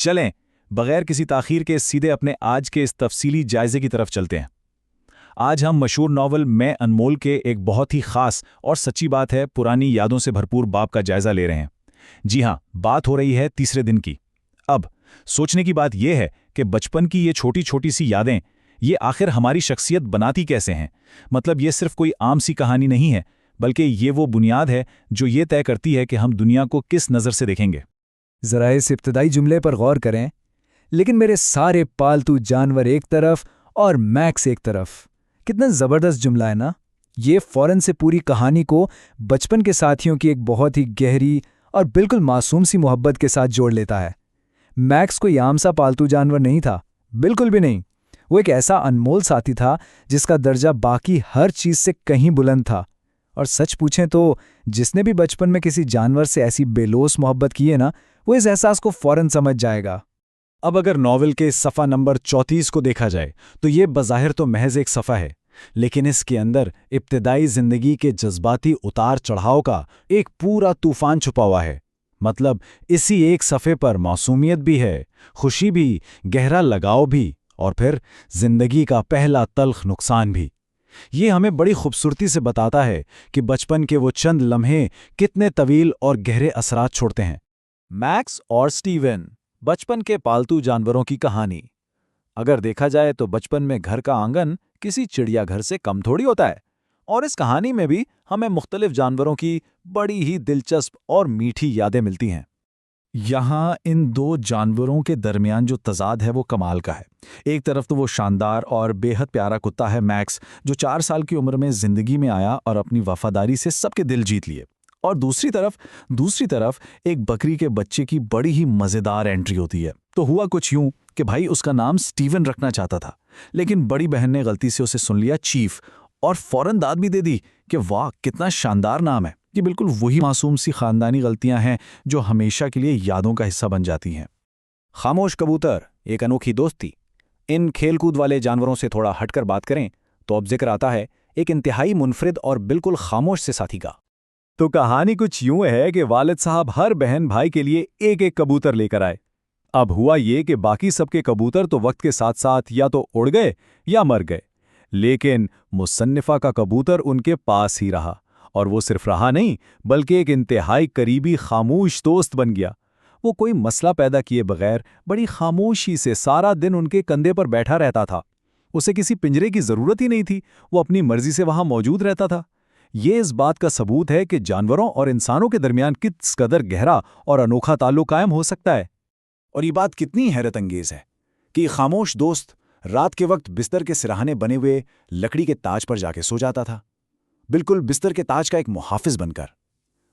چلیں بغیر کسی تاخیر کے سیدھے اپنے آج کے اس تفصیلی جائزے کی طرف چلتے ہیں۔ آج ہم مشہور ناول میں انمول کے ایک بہت ہی خاص اور سچی بات ہے پرانی یادوں سے بھرپور باب کا جائزہ لے رہے ہیں۔ جی ہاں، بات ہو رہی ہے تیسرے دن کی۔ اب سوچنے کی بات یہ ہے کہ بچپن کی یہ چھوٹی چھوٹی سی یادیں یہ آخر ہماری شخصیت بناتی کیسے ہیں؟ مطلب یہ صرف کوئی عام سی کہانی نہیں ہے، بلکہ یہ وہ بنیاد ہے جو یہ طے کرتی ہے کہ ہم دنیا کو کس نظر سے دیکھیں گے۔ ذرا اس ابتدائی جملے پر غور کریں، لیکن میرے سارے پالتو جانور ایک طرف اور میکس ایک طرف۔ کتنا زبردست جملہ ہے نا؟ یہ فوراً سے پوری کہانی کو بچپن کے ساتھیوں کی ایک بہت ہی گہری اور بالکل معصوم سی محبت کے ساتھ جوڑ لیتا ہے۔ میکس کوئی عام سا پالتو جانور نہیں تھا، بالکل بھی نہیں۔ وہ ایک ایسا انمول ساتھی تھا جس کا درجہ باقی ہر چیز سے کہیں بلند تھا، اور سچ پوچھیں تو جس نے بھی بچپن میں کسی جانور سے ایسی بے لوث محبت کی ہے نا، وہ اس احساس کو فوراً سمجھ جائے گا۔ اب اگر ناول کے صفحہ نمبر 34 کو دیکھا جائے تو یہ بظاہر تو محض ایک صفحہ ہے، لیکن اس کے اندر ابتدائی زندگی کے جذباتی اتار چڑھاؤ کا ایک پورا طوفان چھپا ہوا ہے۔ مطلب اسی ایک صفحے پر معصومیت بھی ہے، خوشی بھی، گہرا لگاؤ بھی، اور پھر زندگی کا پہلا تلخ نقصان بھی۔ یہ ہمیں بڑی خوبصورتی سے بتاتا ہے کہ بچپن کے وہ چند لمحے کتنے طویل اور گہرے اثرات چھوڑتے ہیں۔ میکس اور سٹیون، بچپن کے پالتو جانوروں کی کہانی۔ اگر دیکھا جائے تو بچپن میں گھر کا آنگن کسی چڑیا گھر سے کم تھوڑی ہوتا ہے، اور اس کہانی میں بھی ہمیں مختلف جانوروں کی بڑی ہی دلچسپ اور میٹھی یادیں ملتی ہیں۔ یہاں ان دو جانوروں کے درمیان جو تضاد ہے وہ کمال کا ہے۔ ایک طرف تو وہ شاندار اور بے حد پیارا کتا ہے میکس، جو 4 سال کی عمر میں زندگی میں آیا اور اپنی وفاداری سے سب کے دل جیت لیے، اور دوسری طرف ایک بکری کے بچے کی بڑی ہی مزیدار انٹری ہوتی ہے۔ تو ہوا کچھ یوں کہ بھائی اس کا نام سٹیون رکھنا چاہتا تھا، لیکن بڑی بہن نے غلطی سے اسے سن لیا چیف، اور فوراً داد بھی دے دی کہ واہ کتنا شاندار نام ہے۔ یہ بالکل وہی معصوم سی خاندانی غلطیاں ہیں جو ہمیشہ کے لیے یادوں کا حصہ بن جاتی ہیں۔ خاموش کبوتر، ایک انوکھی دوستی۔ ان کھیل کود والے جانوروں سے تھوڑا ہٹ کر بات کریں تو اب ذکر آتا ہے ایک انتہائی منفرد اور بالکل خاموش سے ساتھی کا۔ تو کہانی کچھ یوں ہے کہ والد صاحب ہر بہن بھائی کے لیے ایک ایک کبوتر لے کر آئے۔ اب ہوا یہ کہ باقی سب کے کبوتر تو وقت کے ساتھ ساتھ یا تو اڑ گئے یا مر گئے، لیکن مصنفہ کا کبوتر ان کے پاس ہی رہا، اور وہ صرف رہا نہیں بلکہ ایک انتہائی قریبی خاموش دوست بن گیا۔ وہ کوئی مسئلہ پیدا کیے بغیر بڑی خاموشی سے سارا دن ان کے کندھے پر بیٹھا رہتا تھا۔ اسے کسی پنجرے کی ضرورت ہی نہیں تھی، وہ اپنی مرضی سے وہاں موجود رہتا تھا۔ یہ اس بات کا ثبوت ہے کہ جانوروں اور انسانوں کے درمیان کس قدر گہرا اور انوکھا تعلق قائم ہو سکتا ہے۔ اور یہ بات کتنی حیرت انگیز ہے کہ یہ خاموش دوست رات کے وقت بستر کے سراہنے بنے ہوئے لکڑی کے تاج پر جا کے سو جاتا تھا، بالکل بستر کے تاج کا ایک محافظ بن کر۔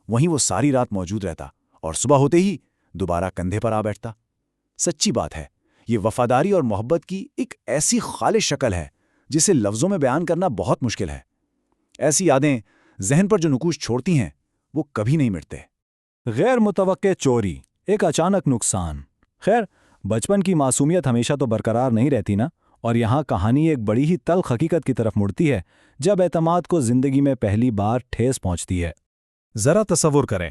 وہیں وہ ساری رات موجود رہتا اور صبح ہوتے ہی دوبارہ کندھے پر آ بیٹھتا۔ سچی بات ہے، یہ وفاداری اور محبت کی ایک ایسی خالص شکل ہے جسے لفظوں میں بیان کرنا بہت مشکل ہے۔ ایسی یادیں ذہن پر جو نقوش چھوڑتی ہیں وہ کبھی نہیں مٹتے۔ غیر متوقع چوری، ایک اچانک نقصان۔ خیر، بچپن کی معصومیت ہمیشہ تو برقرار نہیں رہتی نا، اور یہاں کہانی ایک بڑی ہی تلخ حقیقت کی طرف مڑتی ہے جب اعتماد کو زندگی میں پہلی بار ٹھیس پہنچتی ہے۔ ذرا تصور کریں،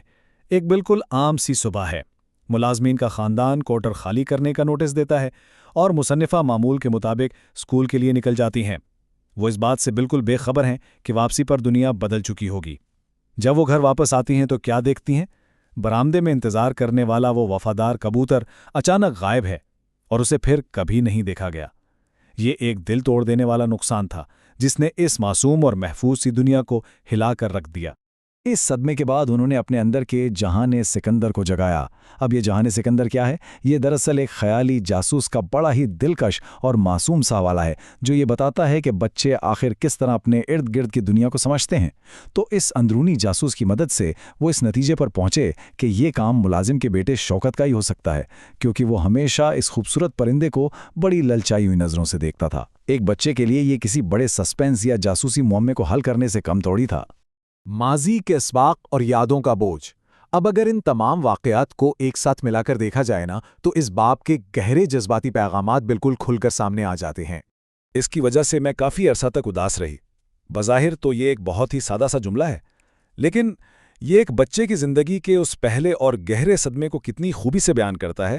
ایک بالکل عام سی صبح ہے، ملازمین کا خاندان کوارٹر خالی کرنے کا نوٹس دیتا ہے، اور مصنفہ معمول کے مطابق اسکول کے لیے نکل جاتی ہیں۔ وہ اس بات سے بالکل بے خبر ہیں کہ واپسی پر دنیا بدل چکی ہوگی۔ جب وہ گھر واپس آتی ہیں تو کیا دیکھتی ہیں؟ برآمدے میں انتظار کرنے والا وہ وفادار کبوتر اچانک غائب ہے، اور اسے پھر کبھی نہیں دیکھا گیا۔ یہ ایک دل توڑ دینے والا نقصان تھا جس نے اس معصوم اور محفوظ سی دنیا کو ہلا کر رکھ دیا۔ اس صدمے کے بعد انہوں نے اپنے اندر کے جہان سکندر کو جگایا۔ اب یہ جہان سکندر کیا ہے؟ یہ دراصل ایک خیالی جاسوس کا بڑا ہی دلکش اور معصوم سا حوالہ ہے جو یہ بتاتا ہے کہ بچے آخر کس طرح اپنے ارد گرد کی دنیا کو سمجھتے ہیں۔ تو اس اندرونی جاسوس کی مدد سے وہ اس نتیجے پر پہنچے کہ یہ کام ملازم کے بیٹے شوکت کا ہی ہو سکتا ہے، کیونکہ وہ ہمیشہ اس خوبصورت پرندے کو بڑی للچائی ہوئی نظروں سے دیکھتا تھا۔ ایک بچے کے لیے یہ کسی بڑے سسپینس یا جاسوسی معمے کو حل کرنے سے کم تھوڑی تھا۔ ماضی کے اسباق اور یادوں کا بوجھ۔ اب اگر ان تمام واقعات کو ایک ساتھ ملا کر دیکھا جائے نا تو اس باب کے گہرے جذباتی پیغامات بالکل کھل کر سامنے آ جاتے ہیں۔ اس کی وجہ سے میں کافی عرصہ تک اداس رہی۔ بظاہر تو یہ ایک بہت ہی سادہ سا جملہ ہے، لیکن یہ ایک بچے کی زندگی کے اس پہلے اور گہرے صدمے کو کتنی خوبی سے بیان کرتا ہے